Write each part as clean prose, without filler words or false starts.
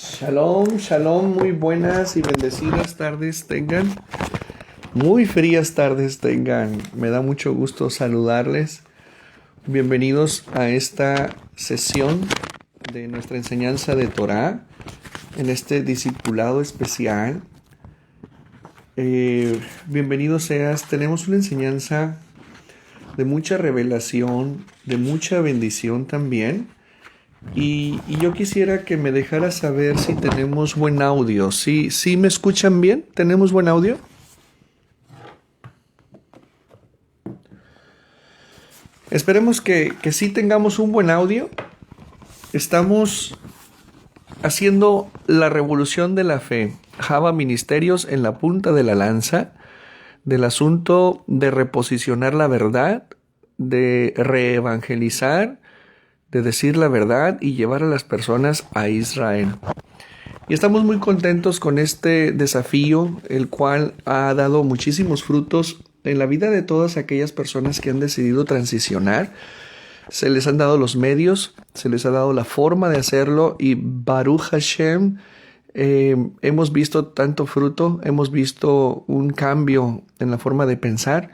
Shalom, shalom, muy buenas y bendecidas tardes tengan, muy frías tardes tengan. Me da mucho gusto saludarles. Bienvenidos a esta sesión de nuestra enseñanza de Torá, en este discipulado especial. Bienvenido seas, tenemos una enseñanza de mucha revelación, de mucha bendición también. Y yo quisiera que me dejaras saber si tenemos buen audio. ¿Sí me escuchan bien? ¿Tenemos buen audio? Esperemos que sí tengamos un buen audio. Estamos haciendo la revolución de la fe. Java Ministerios en la punta de la lanza del asunto de reposicionar la verdad, de reevangelizar, de decir la verdad y llevar a las personas a Israel. Y estamos muy contentos con este desafío, el cual ha dado muchísimos frutos en la vida de todas aquellas personas que han decidido transicionar. Se les han dado los medios, se les ha dado la forma de hacerlo y Baruch Hashem, hemos visto tanto fruto, hemos visto un cambio en la forma de pensar,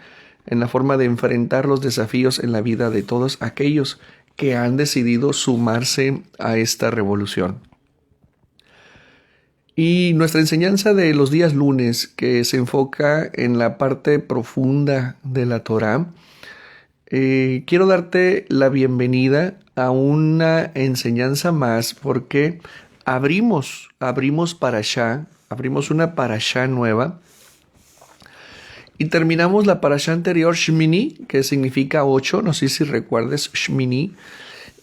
en la forma de enfrentar los desafíos en la vida de todos aquellos que han decidido sumarse a esta revolución. Y nuestra enseñanza de los días lunes, que se enfoca en la parte profunda de la Torá, quiero darte la bienvenida a una enseñanza más porque abrimos parashá, abrimos una parashá nueva y terminamos la parashá anterior, Shmini, que significa 8, no sé si recuerdes Shmini,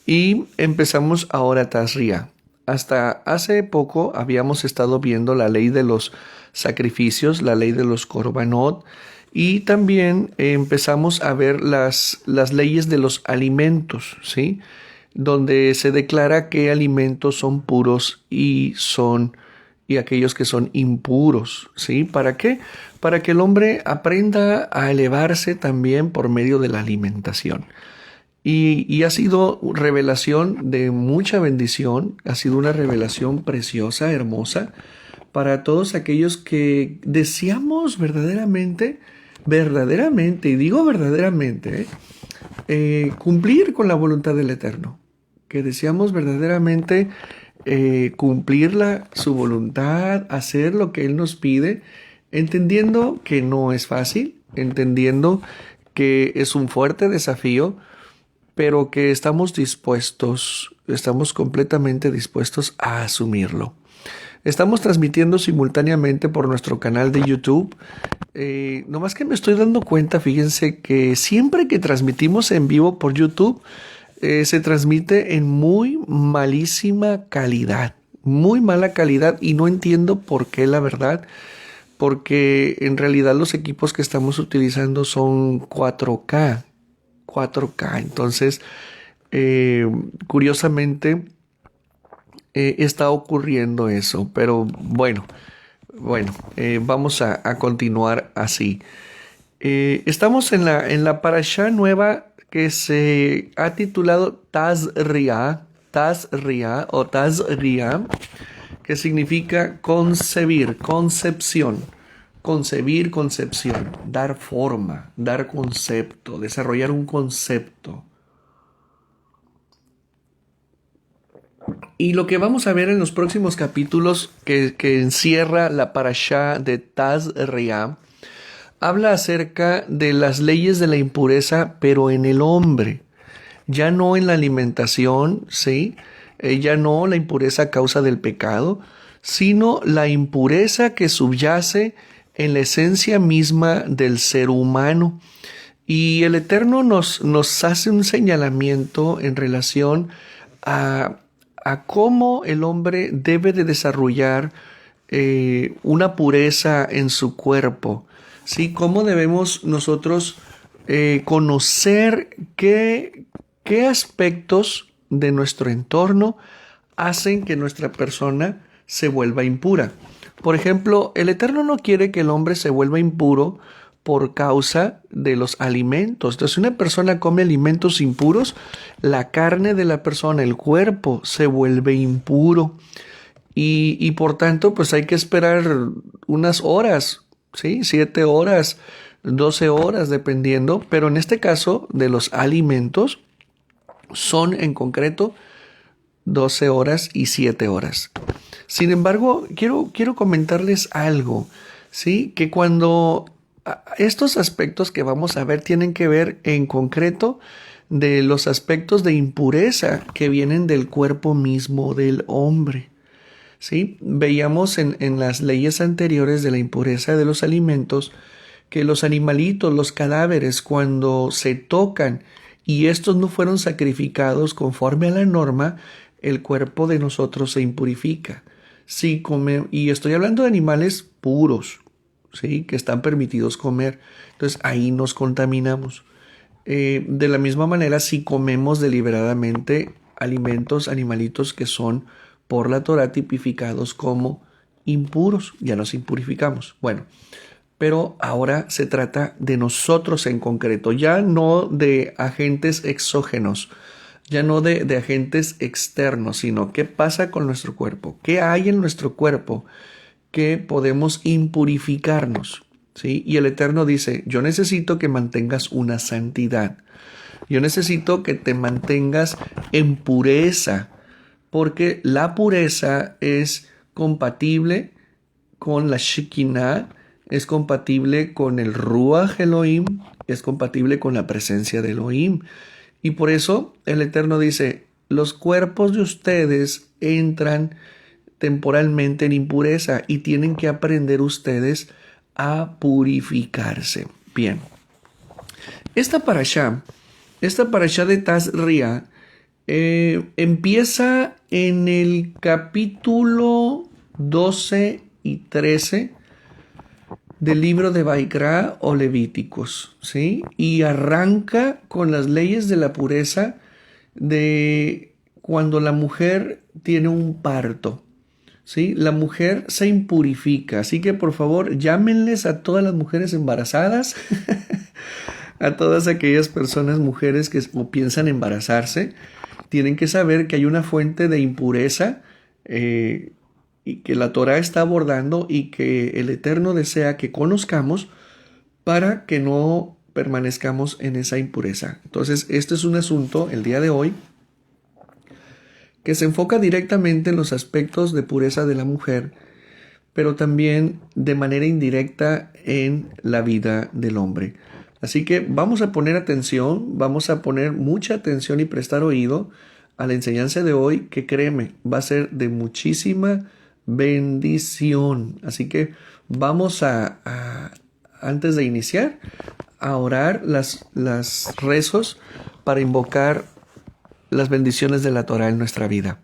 y empezamos ahora Tazria. Hasta hace poco habíamos estado viendo la ley de los sacrificios, la ley de los korbanot, y también empezamos a ver las leyes de los alimentos, ¿sí? Donde se declara qué alimentos son puros y aquellos que son impuros, ¿sí? ¿Para qué? Para que el hombre aprenda a elevarse también por medio de la alimentación. Y ha sido revelación de mucha bendición, ha sido una revelación preciosa, hermosa, para todos aquellos que deseamos verdaderamente, y digo verdaderamente, cumplir con la voluntad del Eterno, que deseamos verdaderamente cumplir su voluntad, hacer lo que Él nos pide, entendiendo que no es fácil, entendiendo que es un fuerte desafío, pero que estamos completamente dispuestos a asumirlo. Estamos transmitiendo simultáneamente por nuestro canal de YouTube. Nomás que me estoy dando cuenta, fíjense que siempre que transmitimos en vivo por YouTube, se transmite en muy malísima calidad, muy mala calidad, y no entiendo por qué, la verdad, porque en realidad los equipos que estamos utilizando son 4K, entonces curiosamente está ocurriendo eso, pero bueno, vamos a continuar así. Estamos en la parashá nueva que se ha titulado Tazria, que significa concebir, concepción. Concebir, concepción, dar forma, dar concepto, desarrollar un concepto. Y lo que vamos a ver en los próximos capítulos que encierra la parashá de Tazria, habla acerca de las leyes de la impureza, pero en el hombre, ya no en la alimentación, ¿sí? Ya no la impureza a causa del pecado, sino la impureza que subyace en la esencia misma del ser humano. Y el Eterno nos hace un señalamiento en relación a cómo el hombre debe de desarrollar una pureza en su cuerpo, ¿sí? Cómo debemos nosotros conocer qué aspectos de nuestro entorno hacen que nuestra persona se vuelva impura. Por ejemplo, el Eterno no quiere que el hombre se vuelva impuro por causa de los alimentos. Entonces, si una persona come alimentos impuros, la carne de la persona, el cuerpo, se vuelve impuro. y por tanto, pues hay que esperar unas horas, ¿sí? 7 horas, 12 horas, dependiendo, pero en este caso de los alimentos son en concreto 12 horas y 7 horas. Sin embargo, quiero comentarles algo, ¿sí? Que cuando estos aspectos que vamos a ver tienen que ver en concreto de los aspectos de impureza que vienen del cuerpo mismo del hombre, ¿sí? Veíamos en las leyes anteriores de la impureza de los alimentos que los animalitos, los cadáveres, cuando se tocan y estos no fueron sacrificados conforme a la norma, el cuerpo de nosotros se impurifica. Si come, y estoy hablando de animales puros, ¿sí? Que están permitidos comer. Entonces ahí nos contaminamos. De la misma manera, si comemos deliberadamente alimentos, animalitos que son por la Torah tipificados como impuros, ya nos impurificamos. Bueno, pero ahora se trata de nosotros en concreto, ya no de agentes exógenos, ya no de agentes externos, sino qué pasa con nuestro cuerpo, qué hay en nuestro cuerpo que podemos impurificarnos, ¿sí? Y el Eterno dice, yo necesito que mantengas una santidad, yo necesito que te mantengas en pureza, porque la pureza es compatible con la Shekinah, es compatible con el Ruach Elohim, es compatible con la presencia de Elohim. Y por eso el Eterno dice, los cuerpos de ustedes entran temporalmente en impureza y tienen que aprender ustedes a purificarse. Bien, esta parashá de Tazria, empieza en el capítulo 12 y 13 del libro de Vaikra o Levíticos, ¿sí? Y arranca con las leyes de la pureza de cuando la mujer tiene un parto, ¿sí? La mujer se impurifica, así que por favor llámenles a todas las mujeres embarazadas, a todas aquellas personas, mujeres que piensan embarazarse, tienen que saber que hay una fuente de impureza y que la Torah está abordando y que el Eterno desea que conozcamos para que no permanezcamos en esa impureza. Entonces, este es un asunto, el día de hoy, que se enfoca directamente en los aspectos de pureza de la mujer, pero también de manera indirecta en la vida del hombre. Así que vamos a poner atención, vamos a poner mucha atención y prestar oído a la enseñanza de hoy, que créeme, va a ser de muchísima bendición. Así que vamos antes de iniciar, a orar las rezos para invocar las bendiciones de la Torah en nuestra vida.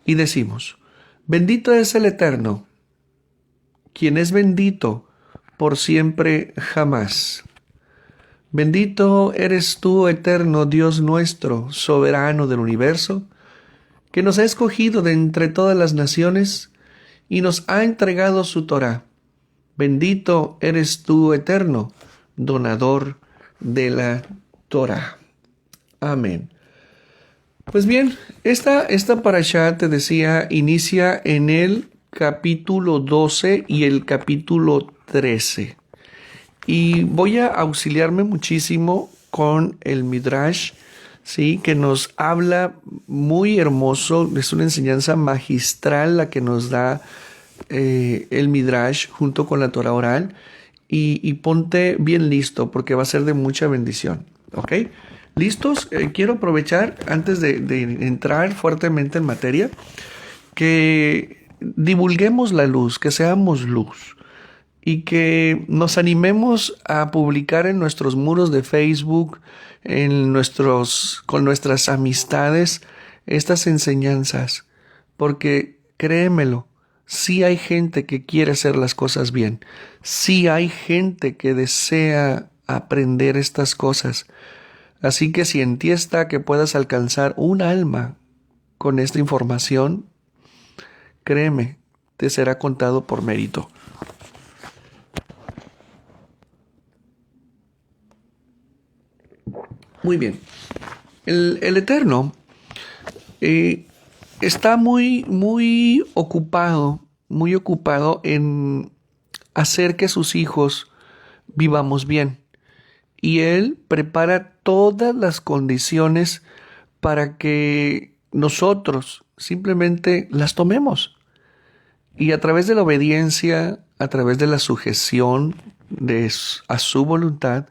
Y decimos, bendito es el Eterno, quien es bendito por siempre jamás. Bendito eres tú, eterno Dios nuestro, soberano del universo, que nos ha escogido de entre todas las naciones y nos ha entregado su Torah. Bendito eres tú, eterno, donador de la Torah. Amén. Pues bien, esta parashá, te decía, inicia en el capítulo 12 y el capítulo 13. Y voy a auxiliarme muchísimo con el Midrash, ¿sí? Que nos habla muy hermoso, es una enseñanza magistral la que nos da el Midrash junto con la Torah oral. Y ponte bien listo porque va a ser de mucha bendición, ¿ok? ¿Listos? Quiero aprovechar, antes de entrar fuertemente en materia, que divulguemos la luz, que seamos luz y que nos animemos a publicar en nuestros muros de Facebook, con nuestras amistades, estas enseñanzas, porque créemelo, sí hay gente que quiere hacer las cosas bien, sí hay gente que desea aprender estas cosas. Así que si en ti está que puedas alcanzar un alma con esta información, créeme, te será contado por mérito. Muy bien. El Eterno está muy ocupado en hacer que sus hijos vivamos bien. Y él prepara todas las condiciones para que nosotros simplemente las tomemos. Y a través de la obediencia, a través de la sujeción a su voluntad,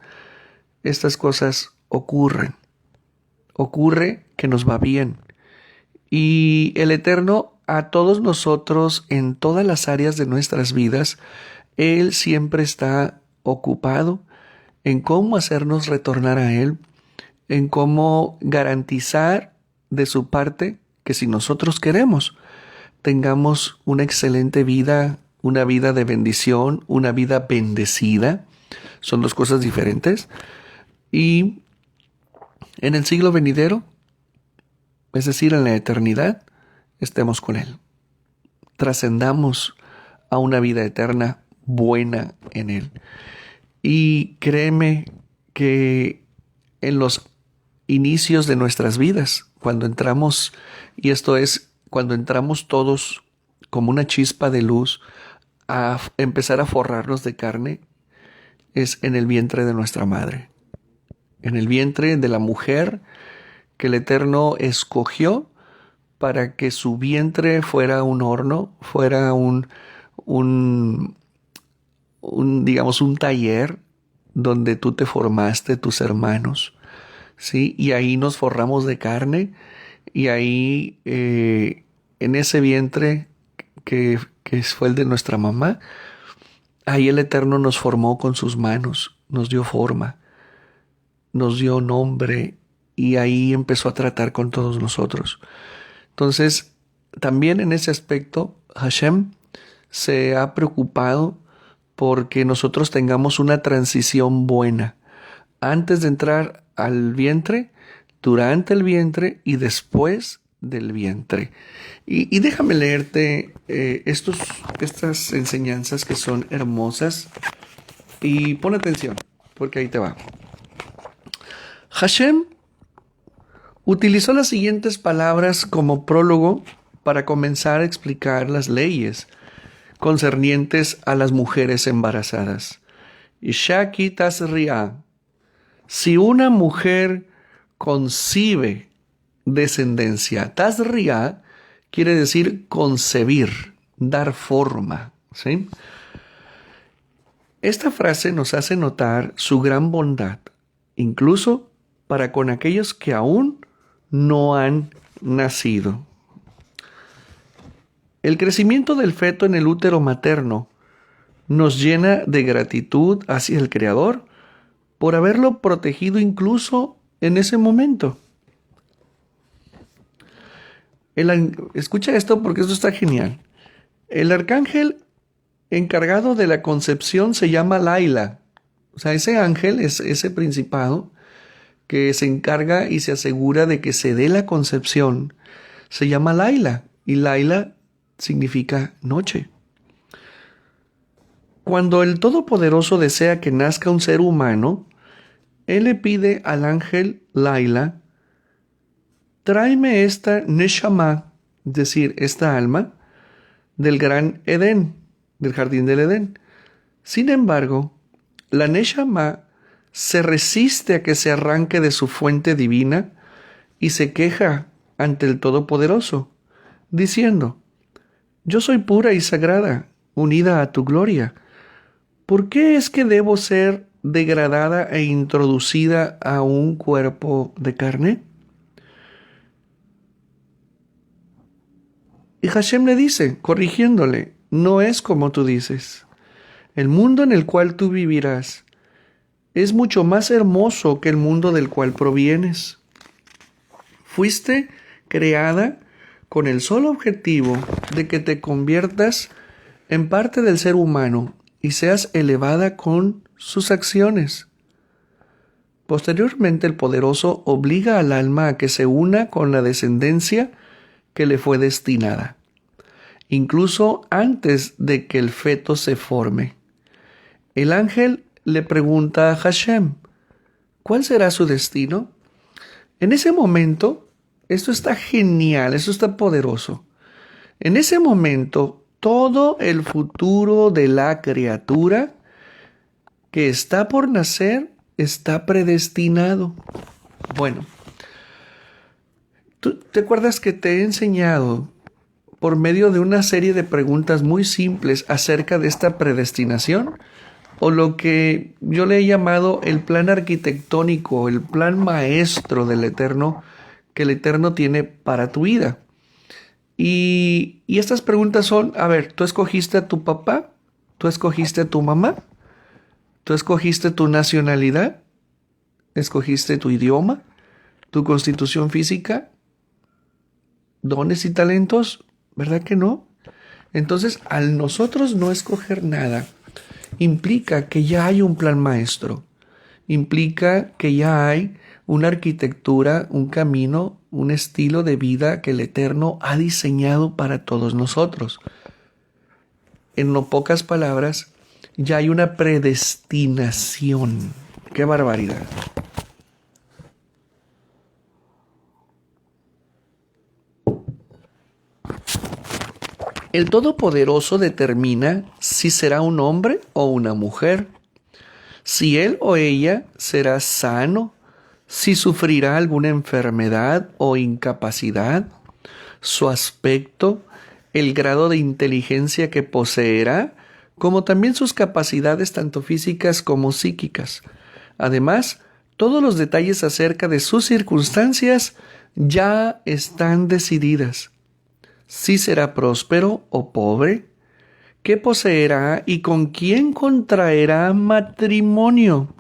estas cosas ocurren. Ocurre que nos va bien. Y el Eterno a todos nosotros en todas las áreas de nuestras vidas, Él siempre está ocupado en cómo hacernos retornar a Él, en cómo garantizar de su parte que si nosotros queremos, tengamos una excelente vida, una vida de bendición, una vida bendecida. Son dos cosas diferentes. Y en el siglo venidero, es decir, en la eternidad, estemos con Él. Trascendamos a una vida eterna buena en Él. Y créeme que en los inicios de nuestras vidas, cuando entramos, y esto es cuando entramos todos como una chispa de luz a empezar a forrarnos de carne, es en el vientre de nuestra madre, en el vientre de la mujer que el Eterno escogió para que su vientre fuera un horno, fuera digamos, un taller donde tú te formaste, tus hermanos, ¿sí? Y ahí nos forramos de carne y ahí en ese vientre que fue el de nuestra mamá, ahí el Eterno nos formó con sus manos, nos dio forma, nos dio nombre y ahí empezó a tratar con todos nosotros. Entonces, también en ese aspecto, Hashem se ha preocupado porque nosotros tengamos una transición buena antes de entrar al vientre, durante el vientre y después del vientre. Y déjame leerte estas enseñanzas que son hermosas y pon atención porque ahí te va. Hashem utilizó las siguientes palabras como prólogo para comenzar a explicar las leyes concernientes a las mujeres embarazadas. Ishaki tasri'a. Si una mujer concibe descendencia, tasri'a quiere decir concebir, dar forma, ¿sí? Esta frase nos hace notar su gran bondad, incluso para con aquellos que aún no han nacido. El crecimiento del feto en el útero materno nos llena de gratitud hacia el Creador por haberlo protegido incluso en ese momento. Escucha esto porque esto está genial. El arcángel encargado de la concepción se llama Laila. O sea, ese ángel es ese principado que se encarga y se asegura de que se dé la concepción. Se llama Laila y Laila significa noche. Cuando el Todopoderoso desea que nazca un ser humano, Él le pide al ángel Laila, tráeme esta Neshama, es decir, esta alma, del gran Edén, del jardín del Edén. Sin embargo, la Neshama se resiste a que se arranque de su fuente divina y se queja ante el Todopoderoso, diciendo, yo soy pura y sagrada, unida a tu gloria. ¿Por qué es que debo ser degradada e introducida a un cuerpo de carne? Y Hashem le dice, corrigiéndole, no es como tú dices. El mundo en el cual tú vivirás es mucho más hermoso que el mundo del cual provienes. Fuiste creada con el solo objetivo de que te conviertas en parte del ser humano y seas elevada con sus acciones. Posteriormente, el Poderoso obliga al alma a que se una con la descendencia que le fue destinada, incluso antes de que el feto se forme. El ángel le pregunta a Hashem, ¿cuál será su destino? En ese momento, esto está genial, esto está poderoso. En ese momento, todo el futuro de la criatura que está por nacer está predestinado. Bueno, ¿tú te acuerdas que te he enseñado por medio de una serie de preguntas muy simples acerca de esta predestinación? O lo que yo le he llamado el plan arquitectónico, el plan maestro del Eterno, que el Eterno tiene para tu vida. Y estas preguntas son, a ver, ¿tú escogiste a tu papá? ¿Tú escogiste a tu mamá? ¿Tú escogiste tu nacionalidad? ¿Escogiste tu idioma? ¿Tu constitución física? ¿Dones y talentos? ¿Verdad que no? Entonces, al nosotros no escoger nada, implica que ya hay un plan maestro. Implica que ya hay una arquitectura, un camino, un estilo de vida que el Eterno ha diseñado para todos nosotros. En no pocas palabras, ya hay una predestinación. ¡Qué barbaridad! El Todopoderoso determina si será un hombre o una mujer, si él o ella será sano, si sufrirá alguna enfermedad o incapacidad, su aspecto, el grado de inteligencia que poseerá, como también sus capacidades tanto físicas como psíquicas. Además, todos los detalles acerca de sus circunstancias ya están decididas. Si será próspero o pobre, qué poseerá y con quién contraerá matrimonio.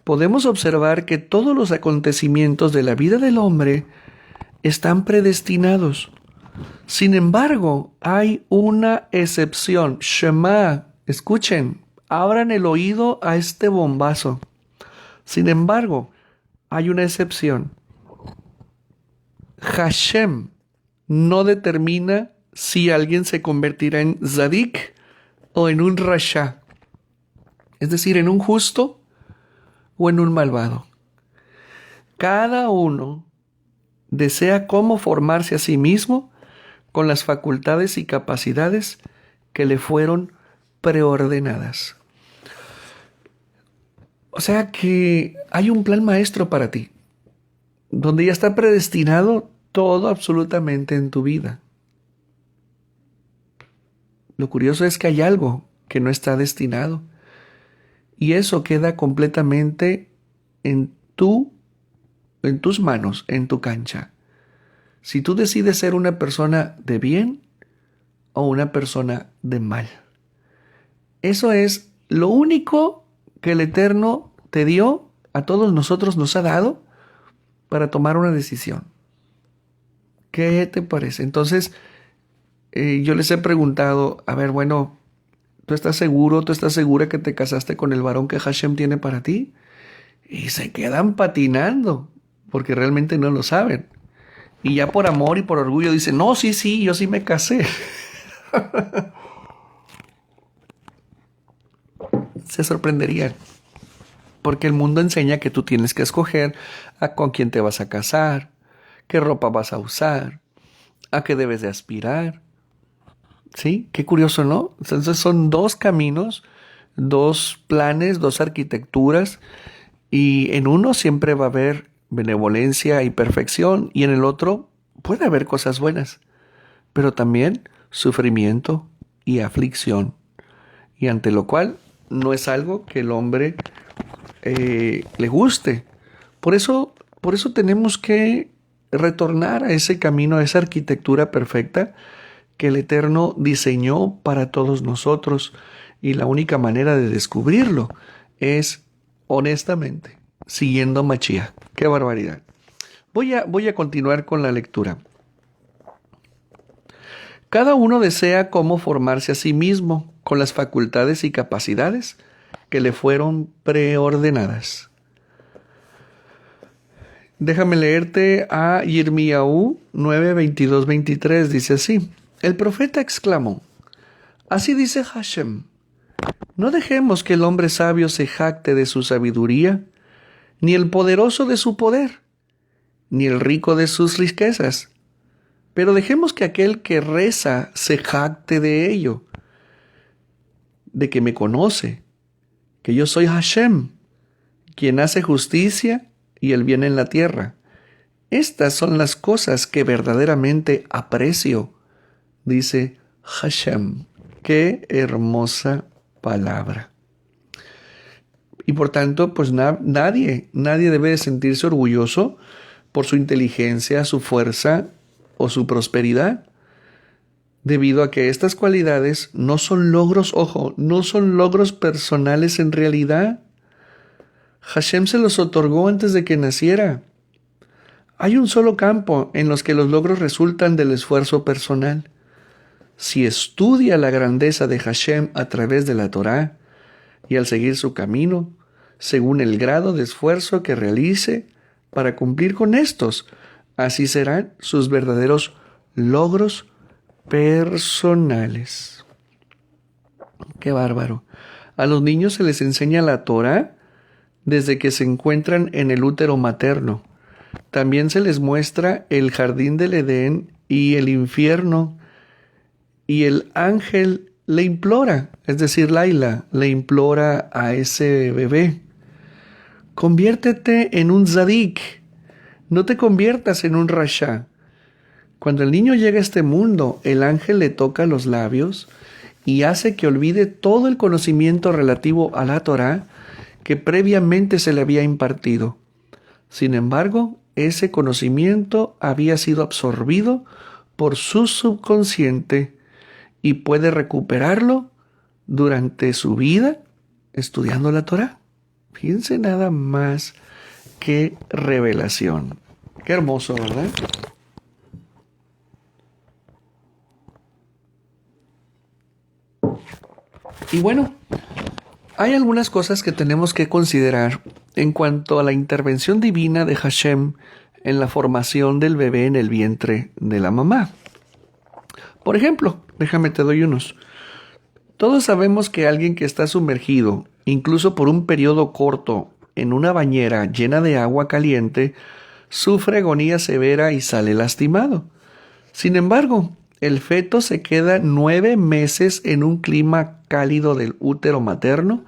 Podemos observar que todos los acontecimientos de la vida del hombre están predestinados. Sin embargo, hay una excepción. Shema, escuchen, abran el oído a este bombazo. Sin embargo, hay una excepción. Hashem no determina si alguien se convertirá en Zadik o en un Rasha, es decir, en un justo o en un malvado. Cada uno desea cómo formarse a sí mismo con las facultades y capacidades que le fueron preordenadas. O sea que hay un plan maestro para ti, donde ya está predestinado todo absolutamente en tu vida. Lo curioso es que hay algo que no está destinado y eso queda completamente en tus manos, en tu cancha. Si tú decides ser una persona de bien o una persona de mal. Eso es lo único que el Eterno te dio, a todos nosotros nos ha dado para tomar una decisión. ¿Qué te parece? Entonces, yo les he preguntado, a ver, bueno, ¿tú estás seguro, tú estás segura que te casaste con el varón que Hashem tiene para ti? Y se quedan patinando, porque realmente no lo saben. Y ya por amor y por orgullo dicen, no, sí, yo sí me casé. Se sorprenderían, porque el mundo enseña que tú tienes que escoger con quién te vas a casar, qué ropa vas a usar, a qué debes de aspirar. ¿Sí? Qué curioso, ¿no? Entonces son dos caminos, dos planes, dos arquitecturas, y en uno siempre va a haber benevolencia y perfección, y en el otro puede haber cosas buenas, pero también sufrimiento y aflicción, y ante lo cual no es algo que el hombre le guste. Por eso tenemos que retornar a ese camino, a esa arquitectura perfecta que el Eterno diseñó para todos nosotros, y la única manera de descubrirlo es honestamente siguiendo a Mashiach. ¡Qué barbaridad! Voy a continuar con la lectura. Cada uno desea cómo formarse a sí mismo con las facultades y capacidades que le fueron preordenadas. Déjame leerte a Yirmiyahu 9:22-23. Dice así: el profeta exclamó, así dice Hashem, no dejemos que el hombre sabio se jacte de su sabiduría, ni el poderoso de su poder, ni el rico de sus riquezas. Pero dejemos que aquel que reza se jacte de ello, de que me conoce, que yo soy Hashem, quien hace justicia y el bien en la tierra. Estas son las cosas que verdaderamente aprecio, dice Hashem. Qué hermosa palabra. Y por tanto, pues nadie debe de sentirse orgulloso por su inteligencia, su fuerza o su prosperidad, debido a que estas cualidades no son logros, ojo, no son logros personales en realidad. Hashem se los otorgó antes de que naciera. Hay un solo campo en los que los logros resultan del esfuerzo personal. Si estudia la grandeza de Hashem a través de la Torá y al seguir su camino, según el grado de esfuerzo que realice para cumplir con estos, así serán sus verdaderos logros personales. ¡Qué bárbaro! A los niños se les enseña la Torá desde que se encuentran en el útero materno. También se les muestra el jardín del Edén y el infierno, y el ángel le implora, es decir, Laila le implora a ese bebé: conviértete en un tzadik, no te conviertas en un rasha. Cuando el niño llega a este mundo, el ángel le toca los labios y hace que olvide todo el conocimiento relativo a la Torá que previamente se le había impartido. Sin embargo, ese conocimiento había sido absorbido por su subconsciente y puede recuperarlo durante su vida estudiando la Torá. Fíjense nada más qué revelación. Qué hermoso, ¿verdad? Y bueno, hay algunas cosas que tenemos que considerar en cuanto a la intervención divina de Hashem en la formación del bebé en el vientre de la mamá. Por ejemplo, déjame te doy unos. Todos sabemos que alguien que está sumergido, incluso por un periodo corto, en una bañera llena de agua caliente, sufre agonía severa y sale lastimado. Sin embargo, el feto se queda 9 meses en un clima cálido del útero materno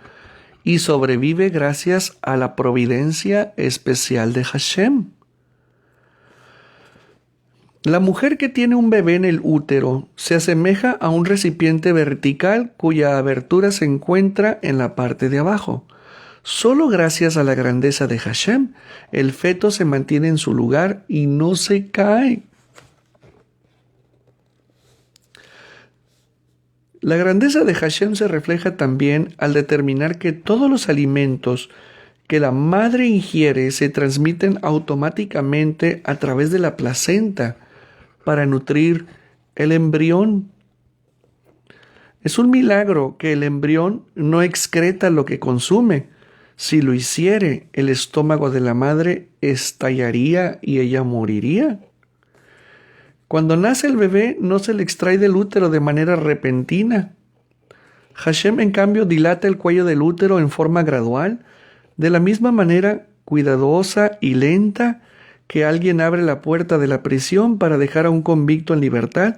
y sobrevive gracias a la providencia especial de Hashem. La mujer que tiene un bebé en el útero se asemeja a un recipiente vertical cuya abertura se encuentra en la parte de abajo. Solo gracias a la grandeza de Hashem, el feto se mantiene en su lugar y no se cae. La grandeza de Hashem se refleja también al determinar que todos los alimentos que la madre ingiere se transmiten automáticamente a través de la placenta para nutrir el embrión. Es un milagro que el embrión no excreta lo que consume. Si lo hiciere, el estómago de la madre estallaría y ella moriría. Cuando nace el bebé, no se le extrae del útero de manera repentina. Hashem, en cambio, dilata el cuello del útero en forma gradual, de la misma manera cuidadosa y lenta que alguien abre la puerta de la prisión para dejar a un convicto en libertad,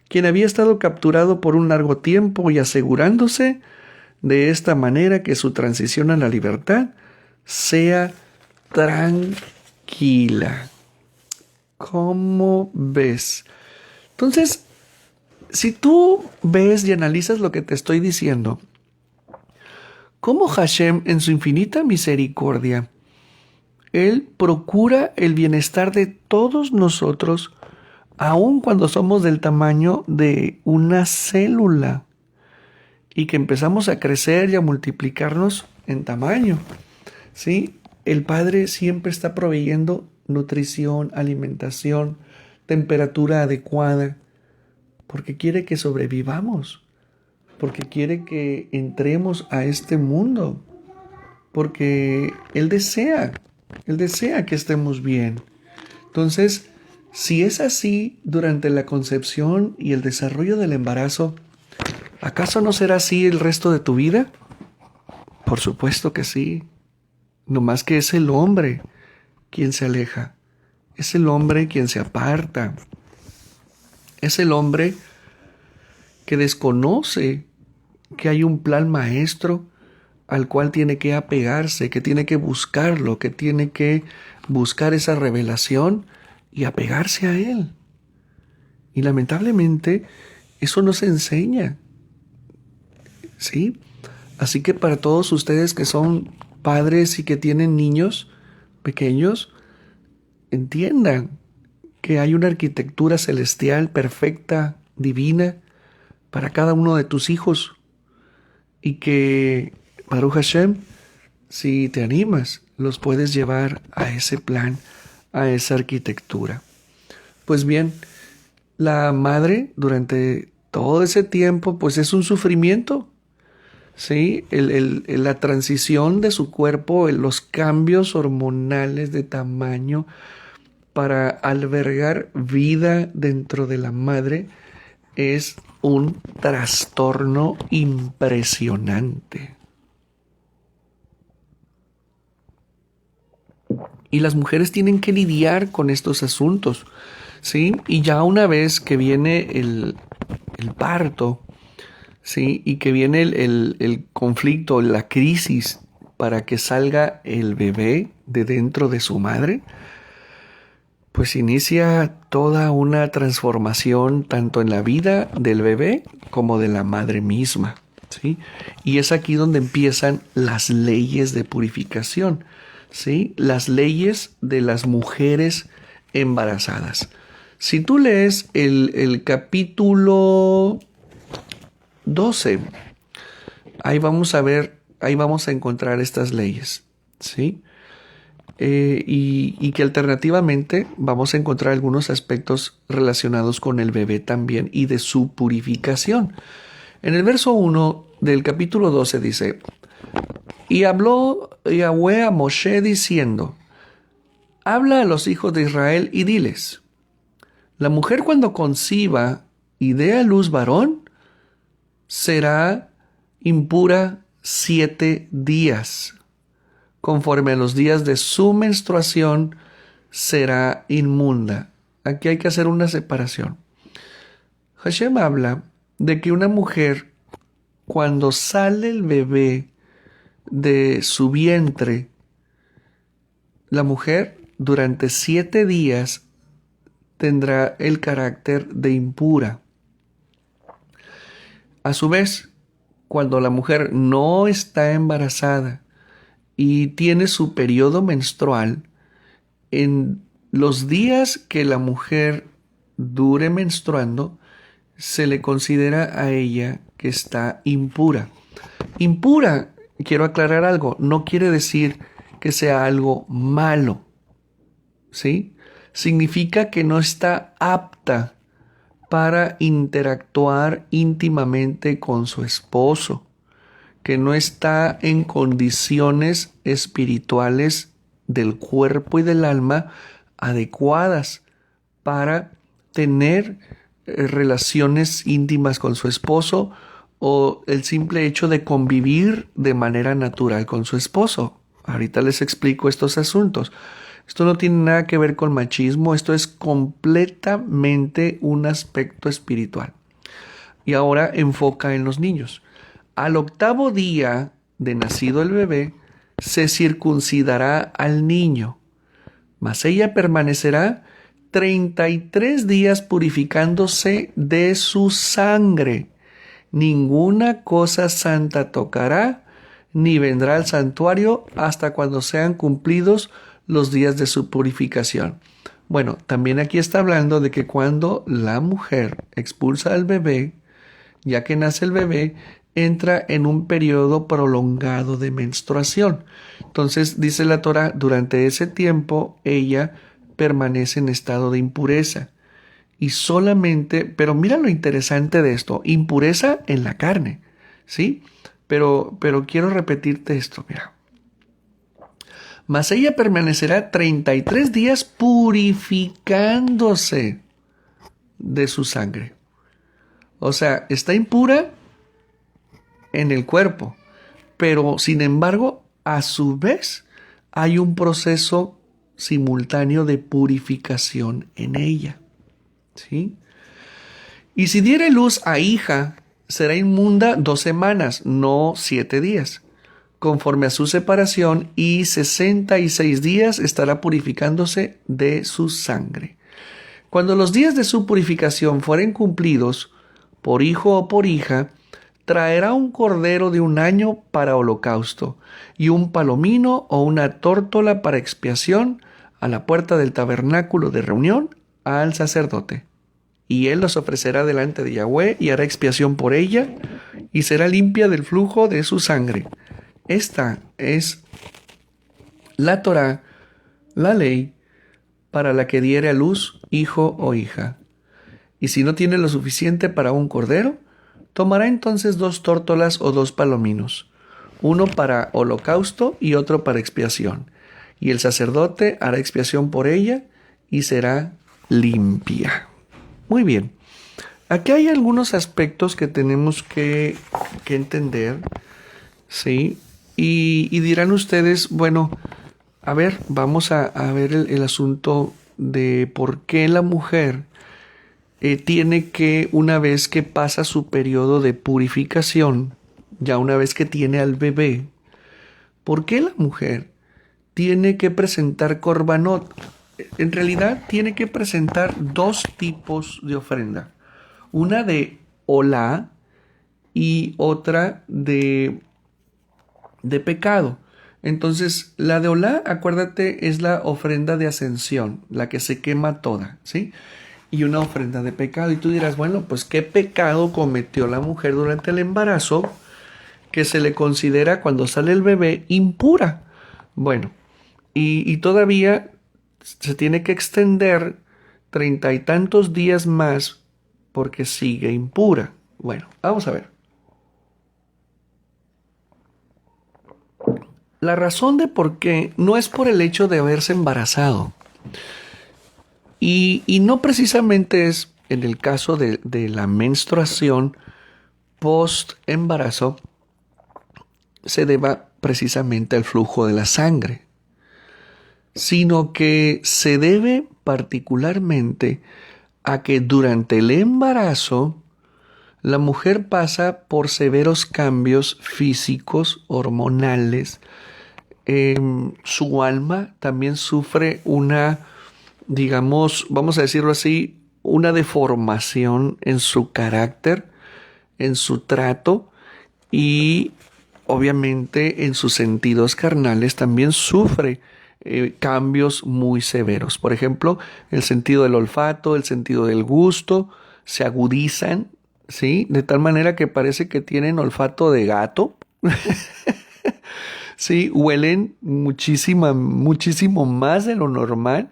quien había estado capturado por un largo tiempo, y asegurándose de esta manera que su transición a la libertad sea tranquila. ¿Cómo ves? Entonces, si tú ves y analizas lo que te estoy diciendo, cómo Hashem, en su infinita misericordia, Él procura el bienestar de todos nosotros, aun cuando somos del tamaño de una célula y que empezamos a crecer y a multiplicarnos en tamaño, ¿sí? El Padre siempre está proveyendo nutrición, alimentación, temperatura adecuada, porque quiere que sobrevivamos, porque quiere que entremos a este mundo, porque Él desea que estemos bien. Entonces, si es así durante la concepción y el desarrollo del embarazo, ¿acaso no será así el resto de tu vida? Por supuesto que sí. No más que es el hombre quien se aleja. es el hombre quien se aparta. Es el hombre que desconoce que hay un plan maestro al cual tiene que apegarse, que tiene que buscarlo, que tiene que buscar esa revelación y apegarse a él. Y lamentablemente eso no se enseña, ¿sí? Así que para todos ustedes que son padres y que tienen niños pequeños, entiendan que hay una arquitectura celestial perfecta, divina, para cada uno de tus hijos. Y que, Baruch Hashem, si te animas, los puedes llevar a ese plan, a esa arquitectura. Pues bien, la madre durante todo ese tiempo, pues es un sufrimiento. ¿Sí? La transición de su cuerpo, los cambios hormonales de tamaño para albergar vida dentro de la madre es un trastorno impresionante. Y las mujeres tienen que lidiar con estos asuntos, ¿sí? Y ya una vez que viene el parto, ¿sí? Y que viene el conflicto, la crisis para que salga el bebé de dentro de su madre, pues inicia toda una transformación tanto en la vida del bebé como de la madre misma, ¿sí? Y es aquí donde empiezan las leyes de purificación, ¿sí? Las leyes de las mujeres embarazadas. Si tú lees el capítulo 12, ahí vamos a encontrar estas leyes, ¿sí? Y que alternativamente vamos a encontrar algunos aspectos relacionados con el bebé también y de su purificación. En el verso 1 del capítulo 12 dice: y habló Yahweh a Moshe diciendo: habla a los hijos de Israel y diles: la mujer cuando conciba y dé a luz varón, será impura 7 días. Conforme a los días de su menstruación, será inmunda. Aquí hay que hacer una separación. Hashem habla de que una mujer, cuando sale el bebé de su vientre, la mujer durante 7 días tendrá el carácter de impura. A su vez, cuando la mujer no está embarazada y tiene su periodo menstrual, en los días que la mujer dure menstruando, se le considera a ella que está impura. Impura, quiero aclarar algo, no quiere decir que sea algo malo, ¿sí? Significa que no está apta para interactuar íntimamente con su esposo, que no está en condiciones espirituales del cuerpo y del alma adecuadas para tener relaciones íntimas con su esposo o el simple hecho de convivir de manera natural con su esposo. Ahorita les explico estos asuntos. Esto no tiene nada que ver con machismo, esto es completamente un aspecto espiritual. Y ahora enfoca en los niños. Al 8º día de nacido el bebé, se circuncidará al niño, mas ella permanecerá 33 días purificándose de su sangre. Ninguna cosa santa tocará, ni vendrá al santuario hasta cuando sean cumplidos los días de su purificación. Bueno, también aquí está hablando de que cuando la mujer expulsa al bebé, ya que nace el bebé, entra en un periodo prolongado de menstruación. Entonces, dice la Torá, durante ese tiempo ella permanece en estado de impureza. Y solamente, pero mira lo interesante de esto, impureza en la carne, ¿sí? Pero quiero repetirte esto, mira. Mas ella permanecerá 33 días purificándose de su sangre. O sea, está impura en el cuerpo, pero sin embargo, a su vez, hay un proceso simultáneo de purificación en ella. ¿Sí? Y si diere luz a hija, será inmunda 2 semanas, no 7 días, conforme a su separación, y 66 días estará purificándose de su sangre. Cuando los días de su purificación fueren cumplidos, por hijo o por hija, traerá un cordero de 1 año para holocausto, y un palomino o una tórtola para expiación a la puerta del tabernáculo de reunión al sacerdote. Y él los ofrecerá delante de Yahweh y hará expiación por ella, y será limpia del flujo de su sangre. Esta es la Torá, la ley, para la que diere a luz hijo o hija. Y si no tiene lo suficiente para un cordero, tomará entonces 2 tórtolas o 2 palominos, uno para holocausto y otro para expiación. Y el sacerdote hará expiación por ella y será limpia. Muy bien. Aquí hay algunos aspectos que tenemos que entender, ¿sí? Y dirán ustedes, bueno, a ver, vamos a ver el asunto de por qué la mujer tiene que, una vez que pasa su periodo de purificación, ya una vez que tiene al bebé, ¿por qué la mujer tiene que presentar corbanot? En realidad tiene que presentar 2 tipos de ofrenda. Una de olá y otra de pecado. Entonces, la de olá, acuérdate, es la ofrenda de ascensión, la que se quema toda, ¿sí? Y una ofrenda de pecado. Y tú dirás, bueno, pues ¿qué pecado cometió la mujer durante el embarazo que se le considera cuando sale el bebé impura? Bueno, y todavía se tiene que extender 30 y tantos días más porque sigue impura. Bueno, vamos a ver. La razón de por qué no es por el hecho de haberse embarazado. Y no precisamente es en el caso de la menstruación post embarazo, se deba precisamente al flujo de la sangre, sino que se debe particularmente a que durante el embarazo la mujer pasa por severos cambios físicos, hormonales. Su alma también sufre una, digamos, vamos a decirlo así, una deformación en su carácter, en su trato y obviamente en sus sentidos carnales también sufre cambios muy severos. Por ejemplo, el sentido del olfato, el sentido del gusto se agudizan, ¿sí? De tal manera que parece que tienen olfato de gato. Sí, huelen muchísimo más de lo normal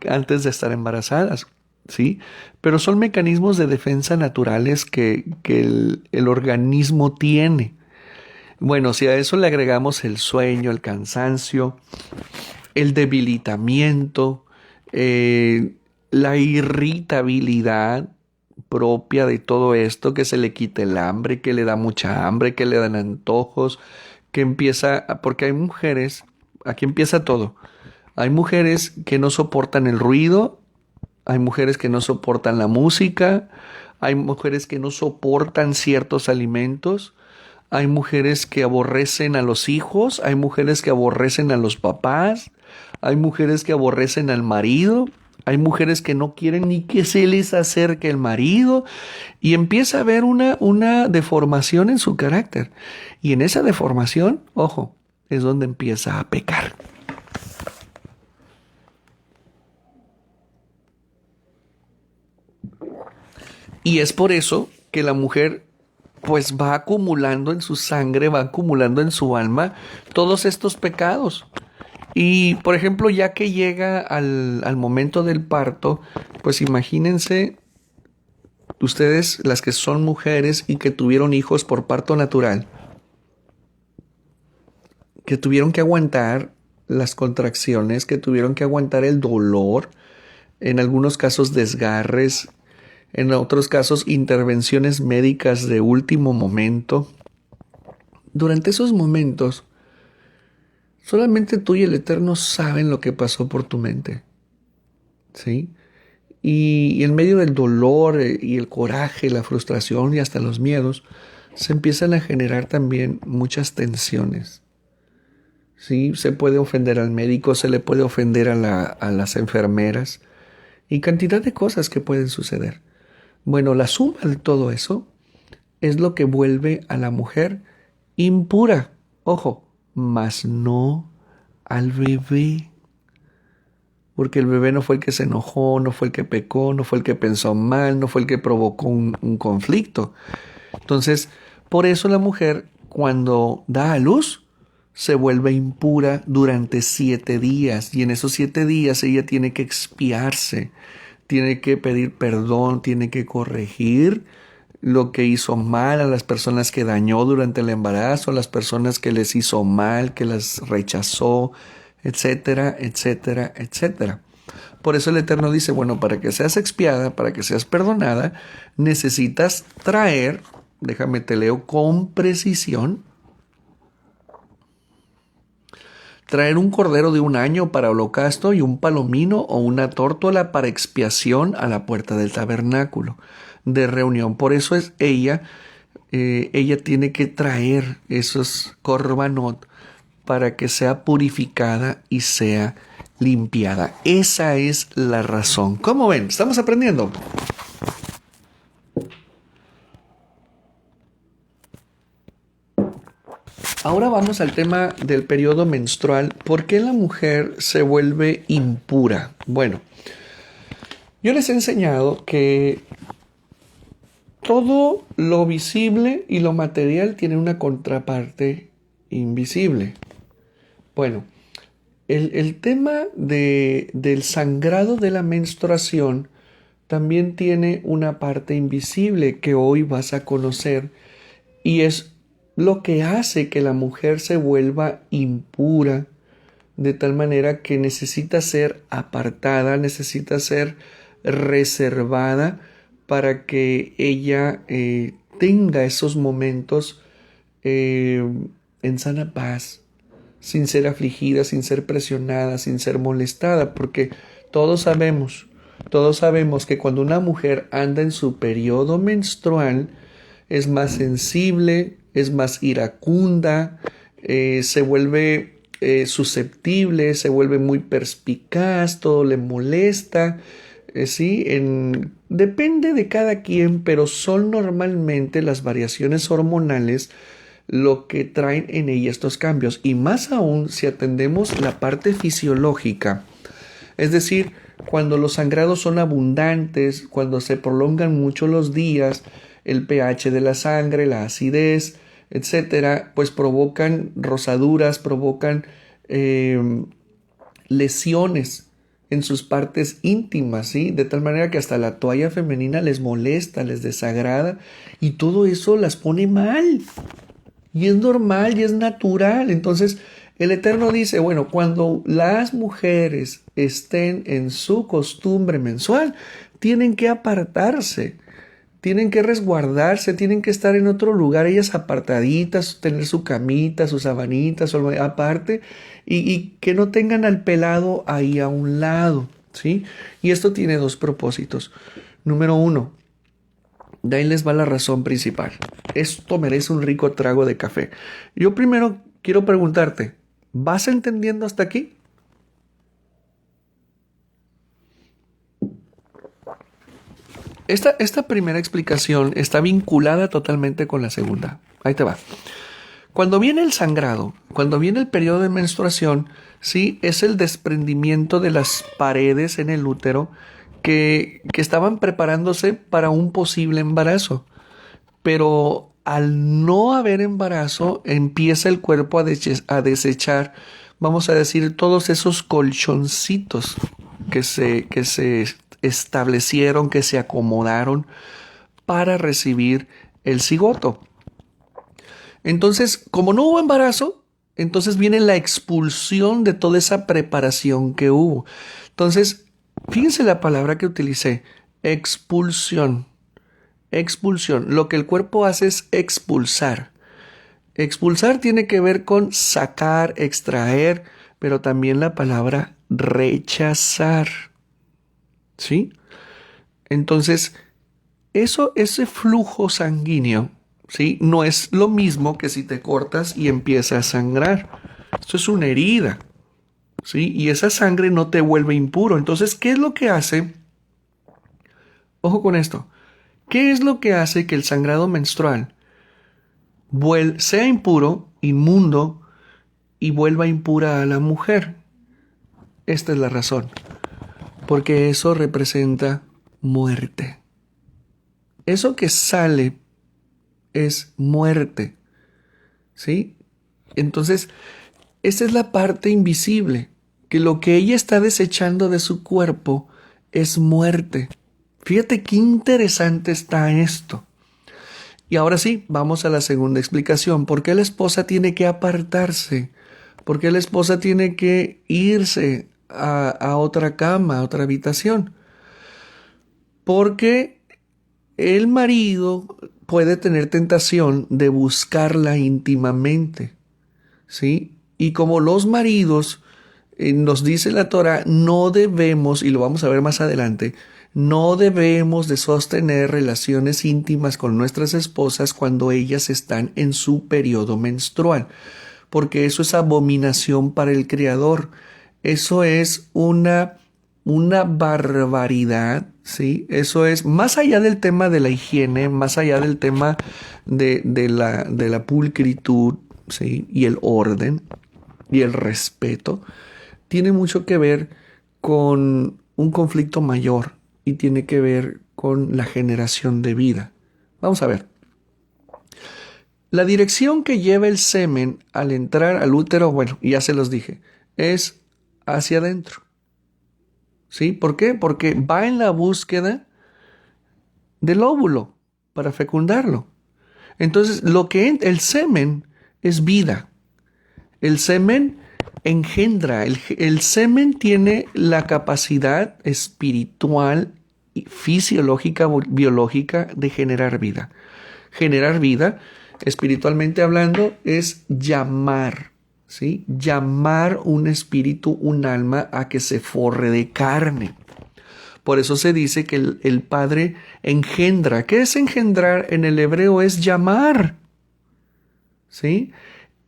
antes de estar embarazadas, ¿sí? Pero son mecanismos de defensa naturales que el organismo tiene. Bueno, si a eso le agregamos el sueño, el cansancio, el debilitamiento, la irritabilidad propia de todo esto, que se le quita el hambre, que le da mucha hambre, que le dan antojos, que empieza, porque hay mujeres, aquí empieza todo, hay mujeres que no soportan el ruido, hay mujeres que no soportan la música, hay mujeres que no soportan ciertos alimentos, hay mujeres que aborrecen a los hijos, hay mujeres que aborrecen a los papás, hay mujeres que aborrecen al marido, hay mujeres que no quieren ni que se les acerque el marido y empieza a haber una deformación en su carácter. Y en esa deformación, ojo, es donde empieza a pecar. Y es por eso que la mujer pues va acumulando en su sangre, va acumulando en su alma todos estos pecados. Y por ejemplo, ya que llega al momento del parto, pues imagínense ustedes las que son mujeres y que tuvieron hijos por parto natural, que tuvieron que aguantar las contracciones, que tuvieron que aguantar el dolor, en algunos casos desgarres, en otros casos intervenciones médicas de último momento. Durante esos momentos Solamente tú y el Eterno saben lo que pasó por tu mente, ¿sí? Y en medio del dolor y el coraje, la frustración y hasta los miedos, se empiezan a generar también muchas tensiones. ¿Sí? Se puede ofender al médico, se le puede ofender a las enfermeras y cantidad de cosas que pueden suceder. Bueno, la suma de todo eso es lo que vuelve a la mujer impura. Ojo, mas no al bebé. Porque el bebé no fue el que se enojó, no fue el que pecó, no fue el que pensó mal, no fue el que provocó un conflicto. Entonces, por eso la mujer, cuando da a luz, se vuelve impura durante 7 días. Y en esos 7 días ella tiene que expiarse, tiene que pedir perdón, tiene que corregir lo que hizo mal a las personas que dañó durante el embarazo, a las personas que les hizo mal, que las rechazó, etcétera, etcétera, etcétera. Por eso el Eterno dice, bueno, para que seas expiada, para que seas perdonada, necesitas traer, déjame te leo con precisión, traer un cordero de 1 año para holocausto y un palomino o una tórtola para expiación a la puerta del tabernáculo de reunión. Por eso es ella tiene que traer esos korbanot para que sea purificada y sea limpiada. Esa es la razón. ¿Cómo ven? ¿Estamos aprendiendo? Ahora vamos al tema del periodo menstrual. ¿Por qué la mujer se vuelve impura? Bueno, yo les he enseñado que todo lo visible y lo material tiene una contraparte invisible. Bueno, el tema del sangrado de la menstruación también tiene una parte invisible que hoy vas a conocer y es lo que hace que la mujer se vuelva impura de tal manera que necesita ser apartada, necesita ser reservada para que ella tenga esos momentos en sana paz, sin ser afligida, sin ser presionada, sin ser molestada, porque todos sabemos que cuando una mujer anda en su periodo menstrual es más sensible, es más iracunda, se vuelve susceptible, se vuelve muy perspicaz, todo le molesta, ¿sí? Depende de cada quien, pero son normalmente las variaciones hormonales lo que traen en ella estos cambios. Y más aún si atendemos la parte fisiológica, es decir, cuando los sangrados son abundantes, cuando se prolongan mucho los días, el pH de la sangre, la acidez, etcétera, pues provocan rosaduras, provocan lesiones en sus partes íntimas, ¿sí? De tal manera que hasta la toalla femenina les molesta, les desagrada y todo eso las pone mal. Y es normal y es natural. Entonces, el Eterno dice, bueno, cuando las mujeres estén en su costumbre mensual, tienen que apartarse, tienen que resguardarse, tienen que estar en otro lugar, ellas apartaditas, tener su camita, sus sabanitas, aparte, y que no tengan al pelado ahí a un lado, ¿sí? Y esto tiene 2 propósitos. Número 1, de ahí les va la razón principal. Esto merece un rico trago de café. Yo primero quiero preguntarte, ¿vas entendiendo hasta aquí? Esta primera explicación está vinculada totalmente con la segunda. Ahí te va. Cuando viene el sangrado, cuando viene el periodo de menstruación, sí, es el desprendimiento de las paredes en el útero que estaban preparándose para un posible embarazo. Pero al no haber embarazo, empieza el cuerpo a desechar, vamos a decir, todos esos colchoncitos que se establecieron, que se acomodaron para recibir el cigoto. Entonces, como no hubo embarazo, entonces viene la expulsión de toda esa preparación que hubo. Entonces, fíjense la palabra que utilicé, expulsión. Expulsión. Lo que el cuerpo hace es expulsar. Expulsar tiene que ver con sacar, extraer, pero también la palabra rechazar. ¿Sí? Entonces, ese flujo sanguíneo, ¿sí? No es lo mismo que si te cortas y empieza a sangrar. Esto es una herida, ¿sí? Y esa sangre no te vuelve impuro. Entonces, ¿qué es lo que hace? Ojo con esto. ¿Qué es lo que hace que el sangrado menstrual sea impuro, inmundo, y vuelva impura a la mujer? Esta es la razón. Porque eso representa muerte. Eso que sale es muerte, ¿sí? Entonces, esa es la parte invisible, que lo que ella está desechando de su cuerpo es muerte. Fíjate qué interesante está esto. Y ahora sí, vamos a la segunda explicación. ¿Por qué la esposa tiene que apartarse? ¿Por qué la esposa tiene que irse a otra cama, a otra habitación? Porque el marido puede tener tentación de buscarla íntimamente, ¿sí? Y como los maridos, nos dice la Torah, no debemos, y lo vamos a ver más adelante, no debemos de sostener relaciones íntimas con nuestras esposas cuando ellas están en su periodo menstrual, porque eso es abominación para el Creador. Eso es una barbaridad, ¿sí? Eso es, más allá del tema de la higiene, más allá del tema de la pulcritud, ¿sí? Y el orden y el respeto, tiene mucho que ver con un conflicto mayor y tiene que ver con la generación de vida. Vamos a ver. La dirección que lleva el semen al entrar al útero, bueno, ya se los dije, es hacia adentro. ¿Sí? ¿Por qué? Porque va en la búsqueda del óvulo para fecundarlo. Entonces, el semen es vida. El semen engendra. El semen tiene la capacidad espiritual, y fisiológica, biológica de generar vida. Generar vida, espiritualmente hablando, es llamar. ¿Sí? Llamar un espíritu, un alma a que se forre de carne. Por eso se dice que el padre engendra. ¿Qué es engendrar? En el hebreo es llamar. ¿Sí?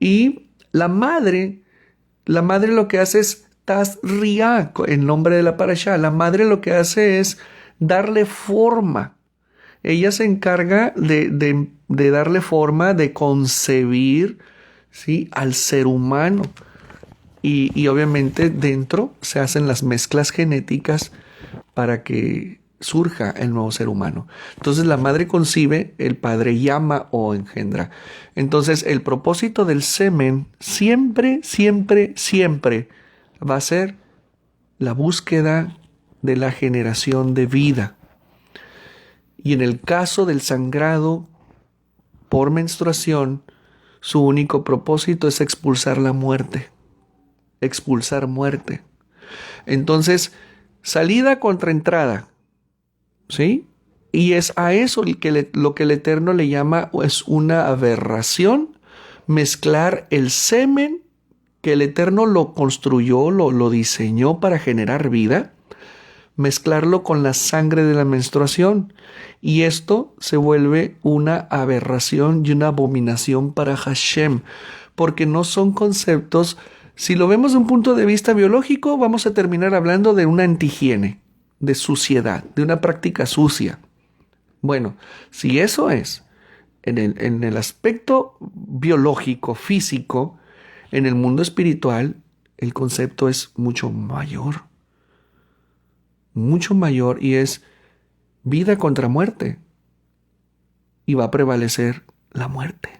Y la madre lo que hace es tasriá, en nombre de la parashá. La madre lo que hace es darle forma. Ella se encarga de darle forma, de concebir, ¿sí? Al ser humano. Y obviamente dentro se hacen las mezclas genéticas para que surja el nuevo ser humano. Entonces la madre concibe, el padre llama o engendra. Entonces el propósito del semen siempre, siempre, siempre va a ser la búsqueda de la generación de vida. Y en el caso del sangrado por menstruación, su único propósito es expulsar la muerte. Expulsar muerte. Entonces, salida contra entrada, ¿sí? Y es a eso lo que el Eterno le llama, es una aberración, mezclar el semen que el Eterno lo construyó, lo diseñó para generar vida, mezclarlo con la sangre de la menstruación. Y esto se vuelve una aberración y una abominación para Hashem, porque no son conceptos. Si lo vemos de un punto de vista biológico, vamos a terminar hablando de una antihigiene, de suciedad, de una práctica sucia. Bueno, si eso es en el aspecto biológico, físico, en el mundo espiritual, el concepto es mucho mayor y es vida contra muerte. Y va a prevalecer la muerte.